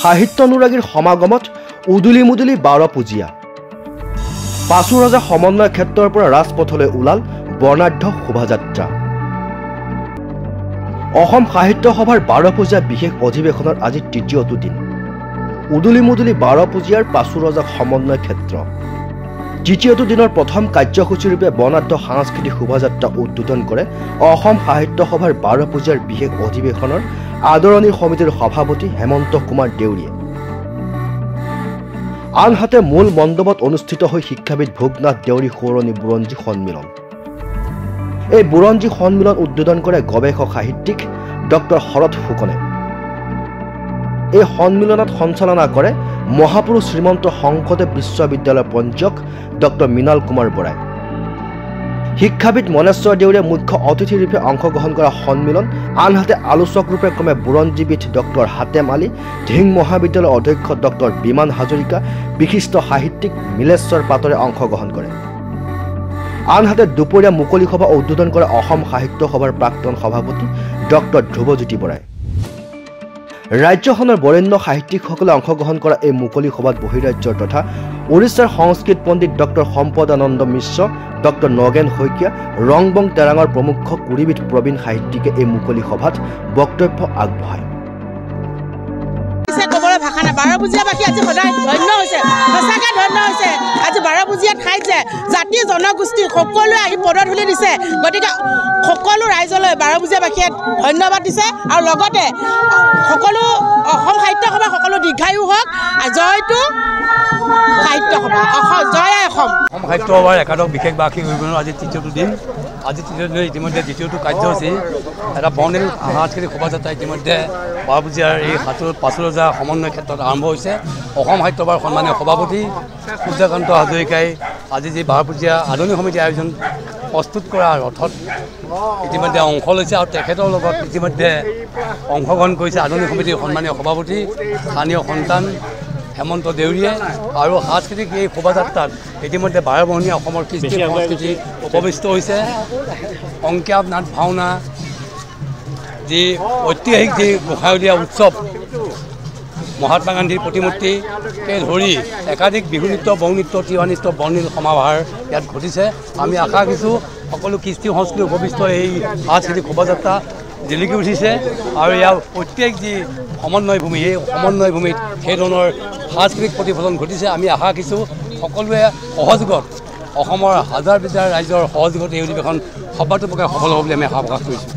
সাহিত্য অনুৰাগীৰ সমাগমত উদুলি মুদুলি বাৰপুজীয়া পাঁচু ৰজা সমন্বয় ক্ষেত্ৰৰ পৰা ৰাজপথলৈ ওলাল বৰ্ণাঢ্য শোভাযাত্ৰা অসম সাহিত্য সভাৰ বাৰপুজীয়া বিশেষ অধিৱেশনৰ আজি তৃতীয়টো দিন উদুলি মুদুলি বাৰপুজীয়াৰ পাঁচু ৰজা সমন্বয় ক্ষেত্ৰ তৃতীয়টো দিনৰ প্ৰথম কাৰ্যসূচীৰূপে বৰ্ণাঢ্য সাংস্কৃতিক শোভাযাত্ৰা উদ্বোধন কৰে অসম সাহিত্য সভাৰ বাৰপুজীয়াৰ বিশেষ অধিৱেশনৰ আদৰণী সমিতিৰ সভাপতি হেমন্ত কুমাৰ দেউৰীয়ে আনহাতে মূল মণ্ডপত অনুষ্ঠিত হৈ শিক্ষাবিদ ভোগনাথ দেউৰী সৌৰণী বুৰঞ্জী সন্মিলন এই বুৰঞ্জী সন্মিলন উদ্বোধন কৰে গৱেষক সাহিত্যিক ডক্টৰ শৰৎ ফুকনে এই সন্মিলনত সঞ্চালনা কৰে মহাপুৰুষ শ্ৰীমন্ত শংকৰদেৱ বিশ্ববিদ্যালয়ৰ পঞ্জীয়ক ডক্টৰ মৃণাল কুমাৰ বৰাই শিক্ষাবিদ মনেশ্বৰ দেউৰীয়ে মুখ্য অতিথিৰূপে অংশগ্ৰহণ কৰা সন্মিলন আনহাতে আলোচকৰূপে ক্ৰমে বুৰঞ্জীবিদ ডক্টৰ হাতেম আলী ধিং মহাবিদ্যালয়ৰ অধ্যক্ষ ডক্টৰ বিমান হাজৰিকা বিশিষ্ট সাহিত্যিক মিলেশ্বৰ পাটৰে অংশগ্ৰহণ কৰে আনহাতে দুপৰীয়া মুকলি সভা উদ্বোধন কৰে অসম সাহিত্য সভাৰ প্ৰাক্তন সভাপতি ডক্টৰ ধ্ৰুৱজ্যোতি বৰাই ৰাজ্যখনৰ বৰেণ্য সাহিত্যিকসকলে অংশগ্ৰহণ কৰা এই মুকলি সভাত বহিৰাজ্যৰ তথা ওড়িশাৰ সংস্কৃত পণ্ডিত ডক্টৰ সম্পদানন্দ মিশ্ৰ ডক্টৰ নগেন শইকীয়া ৰংবং তেৰাঙৰ প্ৰমুখ কুৰিবিদ প্ৰবীণ সাহিত্যিকে এই মুকলি সভাত বক্তব্য আগবঢ়ায় ভাষা নাই বাৰপুজীয়াবাসী আজি সদায় ধন্য হৈছে সঁচাকৈ ধন্য হৈছে আজি বাৰপুজীয়া ঠাইত যে জাতি জনগোষ্ঠী সকলোৱে আহি পদধূলি দিছে গতিকে সকলো ৰাইজলৈ বাৰপুজীয়াবাসীয়ে ধন্যবাদ দিছে আৰু লগতে সকলো অসম সাহিত্য সভা সকলো দীৰ্ঘায়ু হওক জয়টো সাহিত্য সভা জয় অসম সাহিত্য সভাৰ একাদশ বিশেষ বাৰ্ষিক অভিৱৰ্তনৰ আজি তৃতীয়টো দিন আজি তৃতীয় দিনৰ ইতিমধ্যে দ্বিতীয়টো কাৰ্যসূচী এটা বৰ্ণিল সাংস্কৃতিক শোভাযাত্ৰা ইতিমধ্যে বাৰপুজীয়াৰ এই পাঁচু ৰজা সমন্বয় ক্ষেত্ৰত আৰম্ভ হৈছে অসম সাহিত্য সভাৰ সন্মানীয় সভাপতি সূৰ্যকান্ত হাজৰিকাই আজি যি বাৰপুজীয়া আদৰণি সমিতি আয়োজন প্ৰস্তুত কৰা ৰথত ইতিমধ্যে অংশ লৈছে আৰু তেখেতৰ লগত ইতিমধ্যে অংশগ্ৰহণ কৰিছে আদৰণি সমিতিৰ সন্মানীয় সভাপতি স্থানীয় সন্তান হেমন্ত দেউৰীয়ে আৰু সাংস্কৃতিক এই শোভাযাত্ৰাত ইতিমধ্যে বাৰবৰণীয়া অসমৰ কৃষ্টি সংস্কৃতি উপবিষ্ট হৈছে অংকীয়া নাট ভাওনা যি ঐতিহাসিক যি গোসাঁৱলীয়া উৎসৱ মহাত্মা গান্ধীৰ প্ৰতিমূৰ্তিকে ধৰি একাধিক বিহু নৃত্য বড়ো নৃত্য তিৱা নৃত্য বৰ্ণিল সমাহাৰ ইয়াত ঘটিছে আমি আশা ৰাখিছোঁ সকলো কৃষ্টি সংস্কৃতি উপবিষ্ট এই সাংস্কৃতিক শোভাযাত্ৰা জিলিকি উঠিছে আৰু ইয়াৰ প্ৰত্যেক যি সমন্বয় ভূমি এই সমন্বয় ভূমিত সেই ধৰণৰ সাংস্কৃতিক প্ৰতিফলন ঘটিছে আমি আশা ৰাখিছোঁ সকলোৱে সহযোগত অসমৰ হাজাৰ বিজাৰ ৰাইজৰ সহযোগত এই অধিৱেশন সৰ্বাত্মকে সফল হ'ব বুলি আমি আশা প্ৰকাশ কৰিছোঁ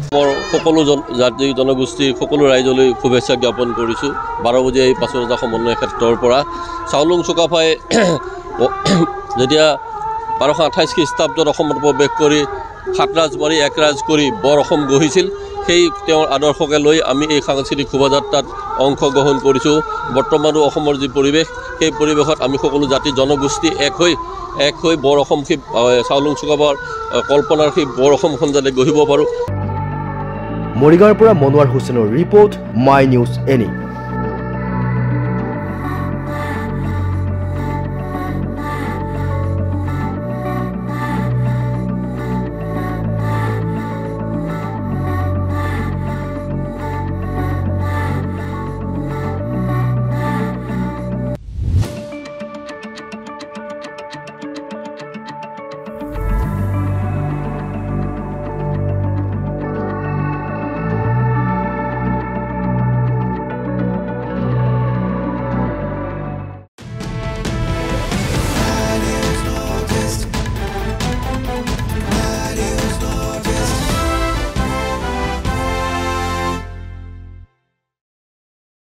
সকলো জাতি জনগোষ্ঠীৰ সকলো ৰাইজলৈ শুভেচ্ছা জ্ঞাপন কৰিছোঁ বাৰপুজীয়া এই পাঁচু ৰজা সমন্বয় ক্ষেত্ৰৰ পৰা চাওলুং চুকাফাই যেতিয়া 1228 খ্ৰীষ্টাব্দত অসমত প্ৰৱেশ কৰি সাতৰাজ মাৰি একৰাজ কৰি বৰ অসম গঢ়িছিল সেই তেওঁৰ আদৰ্শকে লৈ আমি এই সাংস্কৃতিক শোভাযাত্ৰাত অংশগ্ৰহণ কৰিছোঁ বৰ্তমানো অসমৰ যি পৰিৱেশ সেই পৰিৱেশত আমি সকলো জাতি জনগোষ্ঠী এক হৈ বৰ অসম সেই চাওলুং চুকাফাৰ কল্পনাৰ সেই বৰ অসমখন যাতে গঢ়িব পাৰোঁ মৰিগাঁৱৰ পৰা মনোৱাৰ হুছেইনৰ ৰিপৰ্ট মাই নিউজ এনি